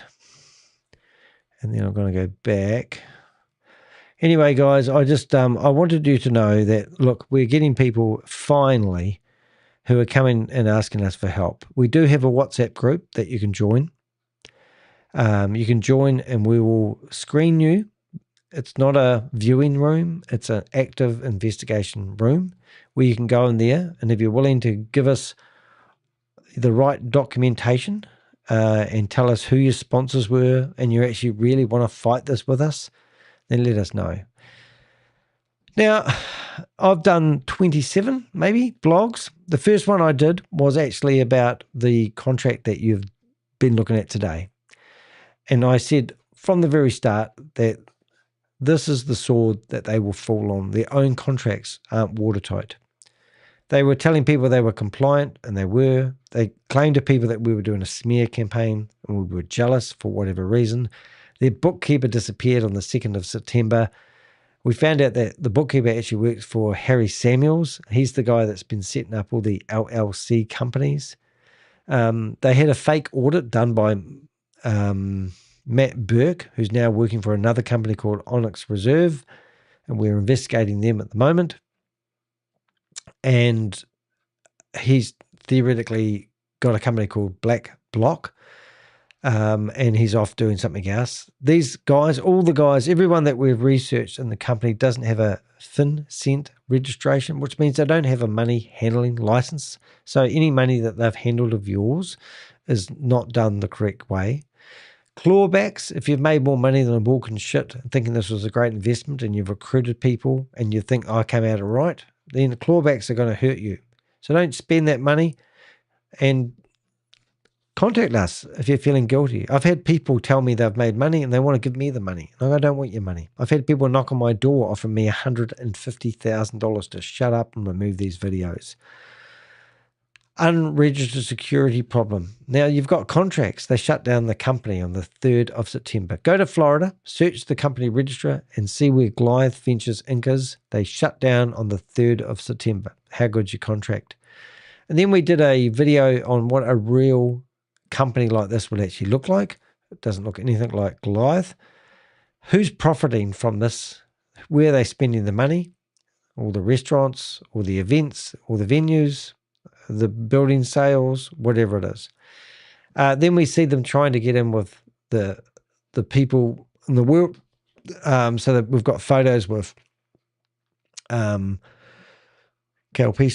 And then I'm going to go back. Anyway, guys, I just I wanted you to know that, look, we're getting people finally who are coming and asking us for help. We do have a WhatsApp group that you can join. You can join and we will screen you. It's not a viewing room. It's an active investigation room where you can go in there. And if you're willing to give us the right documentation and tell us who your sponsors were and you actually really want to fight this with us, then let us know. Now, I've done 27, maybe, blogs. The first one I did was actually about the contract that you've been looking at today. And I said from the very start that this is the sword that they will fall on. Their own contracts aren't watertight. They were telling people they were compliant, and they were. They claimed to people that we were doing a smear campaign, and we were jealous for whatever reason. Their bookkeeper disappeared on the 2nd of September. We found out that the bookkeeper actually works for Harry Samuels. He's the guy that's been setting up all the LLC companies. They had a fake audit done by Matt Burke, who's now working for another company called Onyx Reserve, and we're investigating them at the moment. And he's theoretically got a company called Black Block, and he's off doing something else. These guys, all the guys, everyone that we've researched in the company doesn't have a FinCEN registration, which means they don't have a money handling license. So any money that they've handled of yours is not done the correct way. Clawbacks, if you've made more money than a ball can shit, thinking this was a great investment and you've recruited people and you think, I came out all right, then the clawbacks are going to hurt you. So don't spend that money. And contact us if you're feeling guilty. I've had people tell me they've made money and they want to give me the money. I don't want your money. I've had people knock on my door offering me $150,000 to shut up and remove these videos. Unregistered security problem. Now, you've got contracts. They shut down the company on the 3rd of September. Go to Florida, search the company registrar, and see where Goliath Ventures Inc. is. They shut down on the 3rd of September. How good's your contract? And then we did a video on what a real company like this would actually look like. It doesn't look anything like Goliath. Who's profiting from this? Where are they spending the money? All the restaurants, all the events, all the venues, the building sales, whatever it is. Then we see them trying to get in with the people in the world, so that we've got photos with Kalpesh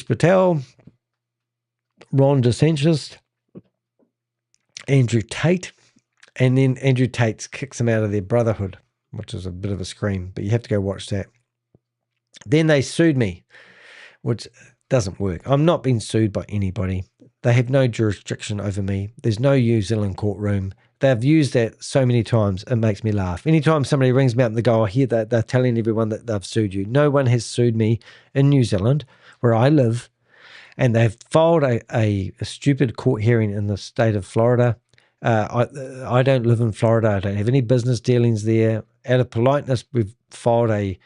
Patel, Ron DeSantis, Andrew Tate, and then Andrew Tate kicks them out of their brotherhood, which is a bit of a scream, but you have to go watch that. Then they sued me, which doesn't work. I'm not being sued by anybody. They have no jurisdiction over me. There's no New Zealand courtroom. They've used that so many times, it makes me laugh. Anytime somebody rings me up and they go, I hear that they're telling everyone that they've sued you. No one has sued me in New Zealand, where I live, and they've filed a stupid court hearing in the state of Florida. I don't live in Florida. I don't have any business dealings there. Out of politeness, we've filed a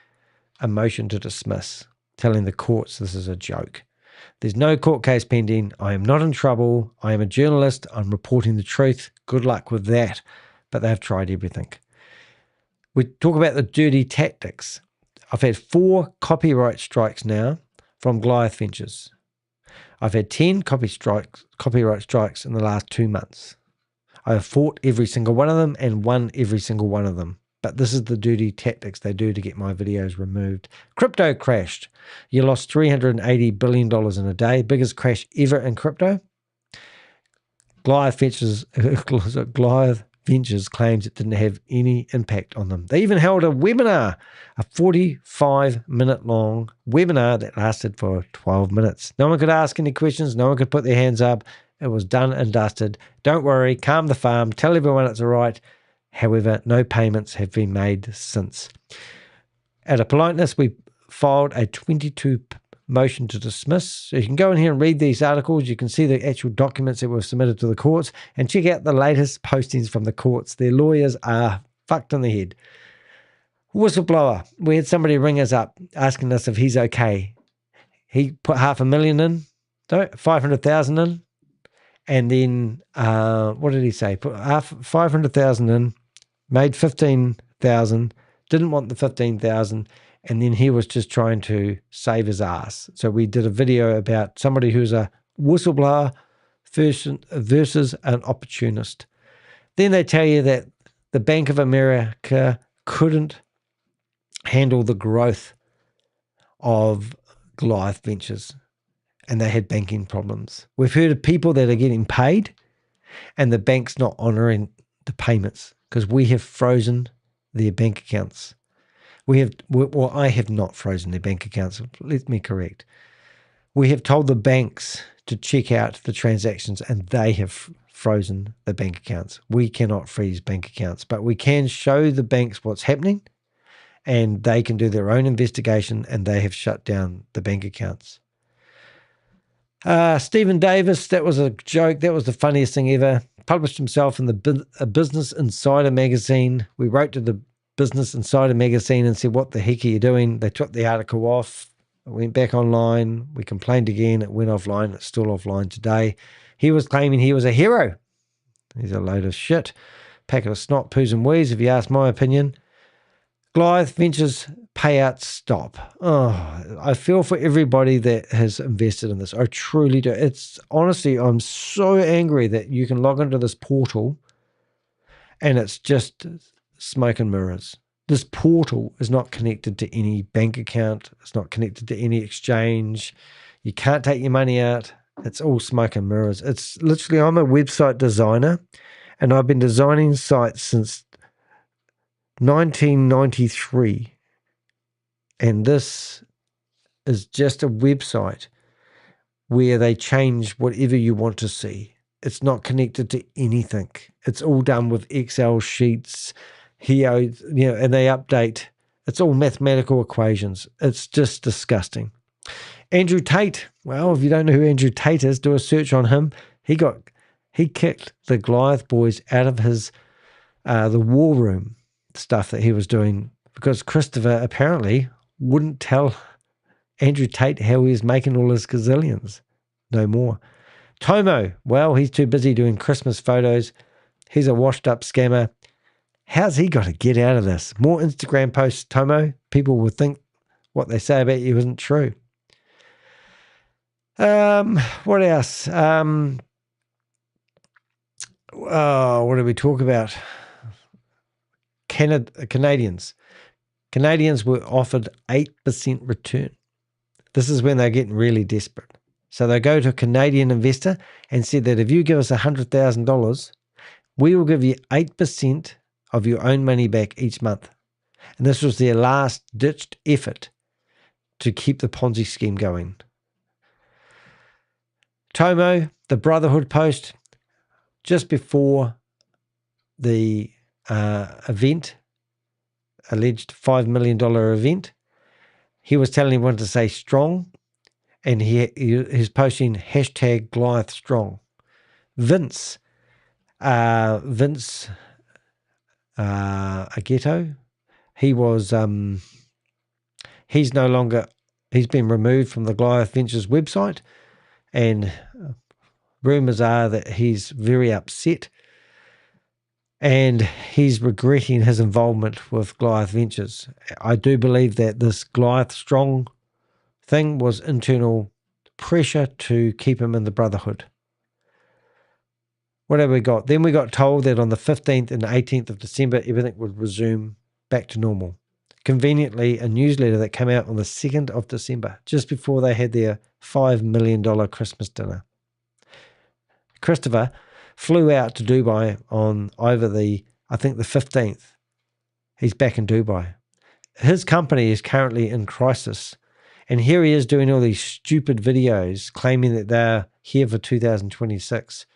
motion to dismiss, telling the courts this is a joke. There's no court case pending. I am not in trouble. I am a journalist. I'm reporting the truth. Good luck with that. But they've tried everything. We talk about the dirty tactics. I've had 4 copyright strikes now from Goliath Ventures. I've had 10 copyright strikes in the last 2 months. I have fought every single one of them and won every single one of them. But this is the dirty tactics they do to get my videos removed. Crypto crashed. You lost $380 billion in a day. Biggest crash ever in crypto. Goliath Ventures claims it didn't have any impact on them. They even held a webinar, a 45-minute long webinar that lasted for 12 minutes. No one could ask any questions. No one could put their hands up. It was done and dusted. Don't worry. Calm the farm. Tell everyone it's all right. However, no payments have been made since. Out of politeness, we filed a 22 motion to dismiss. So you can go in here and read these articles. You can see the actual documents that were submitted to the courts and check out the latest postings from the courts. Their lawyers are fucked in the head. Whistleblower. We had somebody ring us up asking us if he's okay. He put $500,000 in, 500,000 in. And then, what did he say? Put 500,000 in, made 15,000, didn't want the 15,000, and then he was just trying to save his ass. So we did a video about somebody who's a whistleblower versus an opportunist. Then they tell you that the Bank of America couldn't handle the growth of Goliath Ventures, and they had banking problems. We've heard of people that are getting paid and the bank's not honouring the payments because we have frozen their bank accounts. I have not frozen their bank accounts. Let me correct. We have told the banks to check out the transactions and they have frozen the bank accounts. We cannot freeze bank accounts, but we can show the banks what's happening and they can do their own investigation, and they have shut down the bank accounts. Stephen Davis, that was a joke. That was the funniest thing ever. Published himself in the Business Insider magazine. We wrote to the Business Insider magazine and said, what the heck are you doing? They took the article off. It went back online. We complained again. It went offline. It's still offline today. He was claiming he was a hero. He's a load of shit. Packet of snot, poos and wheeze, if you ask my opinion. Goliath Ventures payouts stop. Oh, I feel for everybody that has invested in this. I truly do. It's honestly, I'm so angry that you can log into this portal and it's just smoke and mirrors. This portal is not connected to any bank account. It's not connected to any exchange. You can't take your money out. It's all smoke and mirrors. It's literally, I'm a website designer and I've been designing sites since 1993, and this is just a website where they change whatever you want to see. It's not connected to anything. It's all done with Excel sheets here, and they update. It's all mathematical equations. It's just disgusting. Andrew Tate. Well, if you don't know who Andrew Tate is, do a search on him. He kicked the Goliath boys out of his the war room stuff that he was doing because Christopher apparently wouldn't tell Andrew Tate how he was making all his gazillions. No more. Tomo, well, he's too busy doing Christmas photos. He's a washed-up scammer. How's he got to get out of this? More Instagram posts, Tomo. People will think what they say about you isn't true. What else? What did we talk about? Canadians. Canadians were offered 8% return. This is when they're getting really desperate. So they go to a Canadian investor and said that if you give us $100,000, we will give you 8% of your own money back each month. And this was their last-ditched effort to keep the Ponzi scheme going. Tomo, the Brotherhood post, just before the event, alleged $5 million event, he was telling everyone to say strong, and he's posting hashtag Goliath strong. Vince Aghetto, he's been removed from the Goliath Ventures website, and rumors are that he's very upset and he's regretting his involvement with Goliath Ventures. I do believe that this Goliath strong thing was internal pressure to keep him in the Brotherhood. What have we got? Then we got told that on the 15th and 18th of December, everything would resume back to normal. Conveniently, a newsletter that came out on the 2nd of December, just before they had their $5 million Christmas dinner. Christopher flew out to Dubai I think the 15th. He's back in Dubai. His company is currently in crisis. And here he is doing all these stupid videos claiming that they're here for 2026.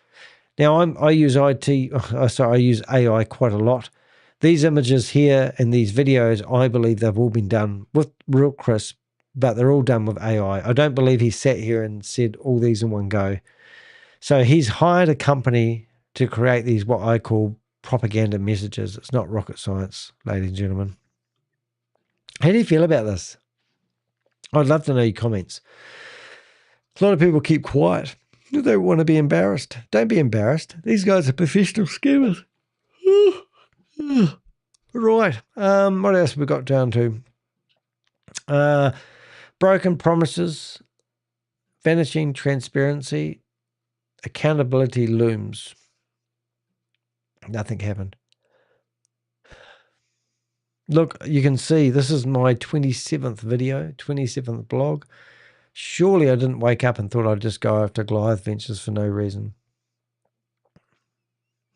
Now, I use AI quite a lot. These images here and these videos, I believe they've all been done with real crisp, but they're all done with AI. I don't believe he sat here and said all these in one go. So he's hired a company to create these, what I call propaganda messages. It's not rocket science, ladies and gentlemen. How do you feel about this? I'd love to know your comments. A lot of people keep quiet. They don't want to be embarrassed. Don't be embarrassed. These guys are professional scammers. Right. What else have we got down to? Broken promises, vanishing transparency, accountability looms. Nothing happened. Look, you can see this is my 27th video, 27th blog. Surely I didn't wake up and thought I'd just go after Goliath Ventures for no reason.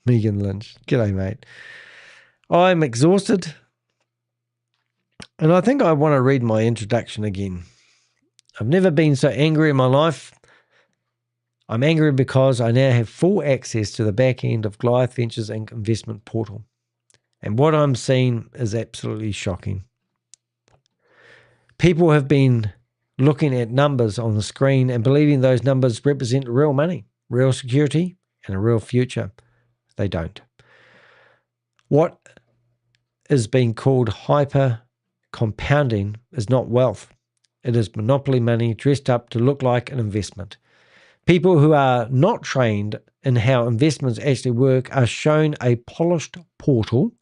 Megan Lynch. G'day, mate. I'm exhausted. And I think I want to read my introduction again. I've never been so angry in my life. I'm angry because I now have full access to the back end of Goliath Ventures Inc. investment portal. And what I'm seeing is absolutely shocking. People have been looking at numbers on the screen and believing those numbers represent real money, real security, and a real future. They don't. What is being called hyper compounding is not wealth. It is monopoly money dressed up to look like an investment. People who are not trained in how investments actually work are shown a polished portal.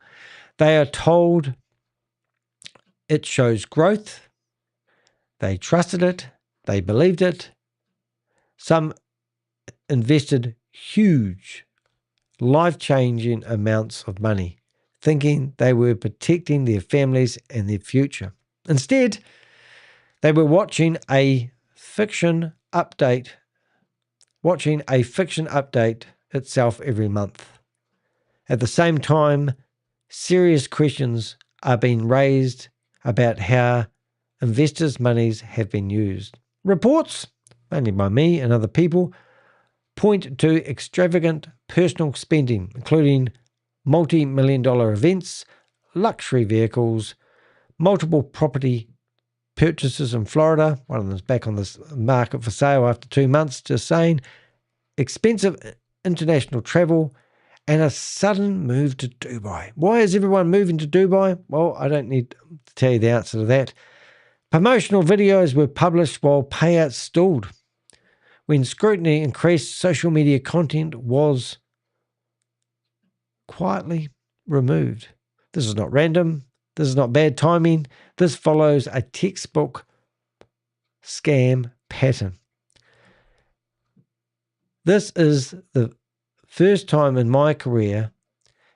They are told it shows growth. They trusted it. They believed it. Some invested huge, life-changing amounts of money, thinking they were protecting their families and their future. Instead, they were watching a fiction update itself every month. At the same time, serious questions are being raised about how investors' monies have been used. Reports mainly by me and other people, point to extravagant personal spending, including multi-million-dollar events, luxury vehicles, multiple property purchases in Florida. One of them's back on the market for sale after 2 months, just saying. Expensive international travel, and a sudden move to Dubai. Why is everyone moving to Dubai? Well, I don't need to tell you the answer to that. Promotional videos were published while payouts stalled. When scrutiny increased, social media content was quietly removed. This is not random. This is not bad timing. This follows a textbook scam pattern. This is the first time in my career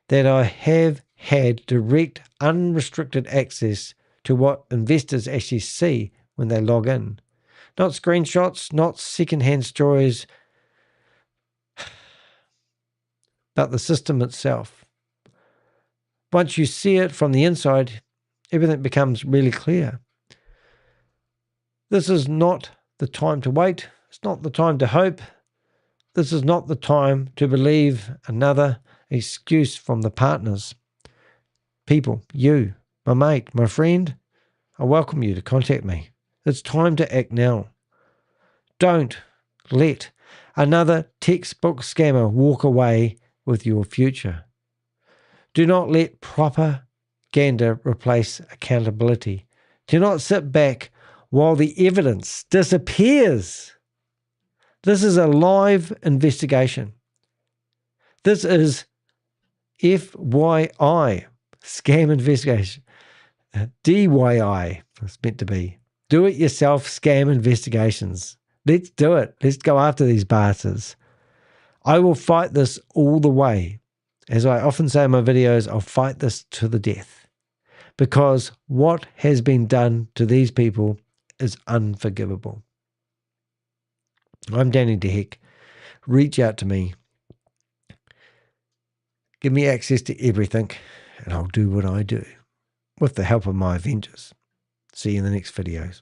that I have had direct, unrestricted access to what investors actually see when they log in. Not screenshots, not secondhand stories, but the system itself. Once you see it from the inside, everything becomes really clear. This is not the time to wait. It's not the time to hope. This is not the time to believe another excuse from the partners. People, you, my mate, my friend, I welcome you to contact me. It's time to act now. Don't let another textbook scammer walk away with your future. Do not let propaganda replace accountability. Do not sit back while the evidence disappears. This is a live investigation. This is FYI, scam investigation. DYI, it's meant to be. Do it yourself scam investigations. Let's do it. Let's go after these bastards. I will fight this all the way. As I often say in my videos, I'll fight this to the death. Because what has been done to these people is unforgivable. I'm Danny DeHeck. Reach out to me. Give me access to everything, and I'll do what I do with the help of my Avengers. See you in the next videos.